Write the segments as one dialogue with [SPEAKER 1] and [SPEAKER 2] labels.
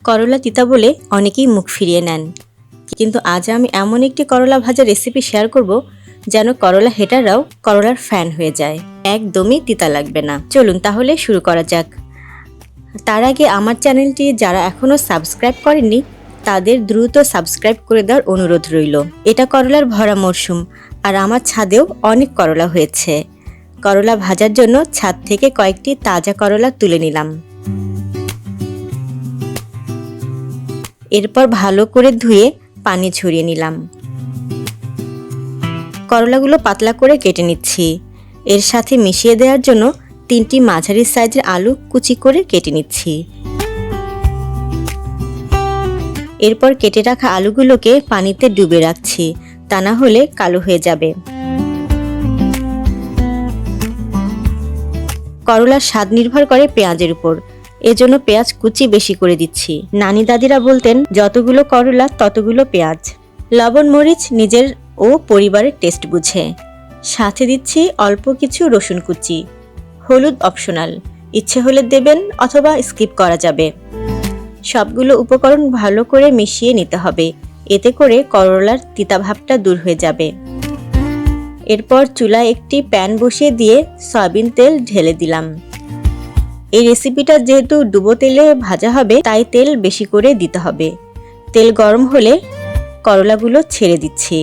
[SPEAKER 1] করলা তিতা বলে অনেকেই মুখ ফিরিয়ে নেন, কিন্তু আজ আমি এমন একটি করলা ভাজা রেসিপি শেয়ার করব যেন করলা হেটাররাও করলার ফ্যান হয়ে যায়। একদমই তিতা লাগবে না। চলুন তাহলে শুরু করা যাক। তার আগে আমার চ্যানেলটি যারা এখনও সাবস্ক্রাইব করেননি তাদের দ্রুত সাবস্ক্রাইব করে দেওয়ার অনুরোধ রইল। এটা করলার ভরা মরশুম, আর আমার ছাদেও অনেক করলা হয়েছে। করলা ভাজার জন্য ছাদ থেকে কয়েকটি তাজা করলা তুলে নিলাম। এরপর ভালো করে ধুয়ে পানি ঝরিয়ে নিলাম। করলাগুলো পাতলা করে কেটে নিচ্ছি। এর সাথে মিশিয়ে দেওয়ার জন্য 3টি মাঝারি সাইজের আলু কুচি করে কেটে নিচ্ছি। এরপর কেটে রাখা আলুগুলোকে পানিতে ডুবে রাখছি, তা না হলে কালো হয়ে যাবে। করলার স্বাদ নির্ভর করে পেঁয়াজের উপর, এজন্য পেঁয়াজ কুচি বেশি করে দিচ্ছি। নানি দাদিরা বলতেন, যতগুলো করলা ততগুলো পেঁয়াজ। লবণ মরিচ নিজের ও পরিবারের টেস্ট বুঝে। সাথে দিচ্ছি অল্প কিছু রসুন কুচি। হলুদ অপশনাল, ইচ্ছে হলে দেবেন অথবা স্কিপ করা যাবে। সবগুলো উপকরণ ভালো করে মিশিয়ে নিতে হবে, এতে করে করলার তিতা ভাবটা দূর হয়ে যাবে। এরপর চুলায় একটি প্যান বসিয়ে দিয়ে সয়াবিন তেল ঢেলে দিলাম। এই রেসিপিটা যেহেতু ডুবো তেলে ভাজা হবে, তাই তেল বেশি করে দিতে হবে। তেল গরম হলে করলাগুলো ছেড়ে দিচ্ছি।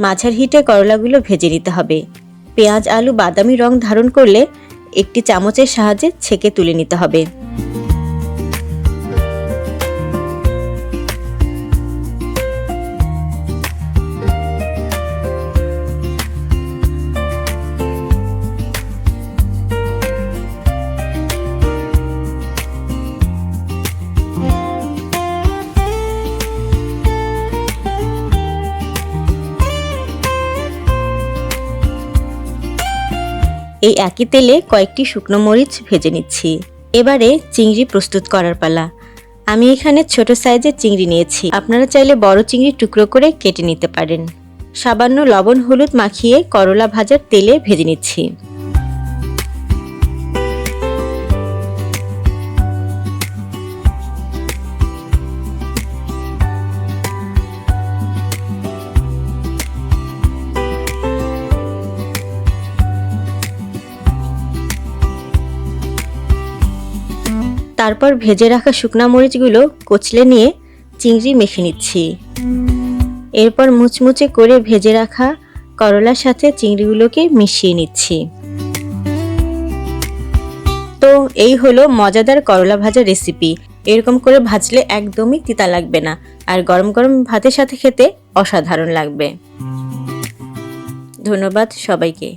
[SPEAKER 1] মাঝারি হিটে করলাগুলো ভেজে নিতে হবে। পেঁয়াজ আলু বাদামি রং ধারণ করলে একটি চামচের সাহায্যে ছেঁকে তুলে নিতে হবে। এই একই তেলে কয়েকটি শুকনো মরিচ ভেজে নিচ্ছি। এবারে চিংড়ি প্রস্তুত করার পালা। আমি এখানে ছোট সাইজের চিংড়ি নিয়েছি, আপনারা চাইলে বড় চিংড়ি টুকরো করে কেটে নিতে পারেন। সামান্য লবণ হলুদ মাখিয়ে করলা ভাজার তেলে ভেজে নিচ্ছি। তারপর ভেজে রাখা শুকনা মরিচগুলো কচলে নিয়ে চিংড়ি মেখে নিচ্ছি। এরপর মুচমুচে করে ভেজে রাখা করলার সাথে চিংড়িগুলোকে মিশিয়ে নিচ্ছি। তো এই হলো মজাদার করলা ভাজা রেসিপি। এরকম করে ভাজলে একদমই তিতা লাগবে না, আর গরম গরম ভাতের সাথে খেতে অসাধারণ লাগবে। ধন্যবাদ সবাইকে।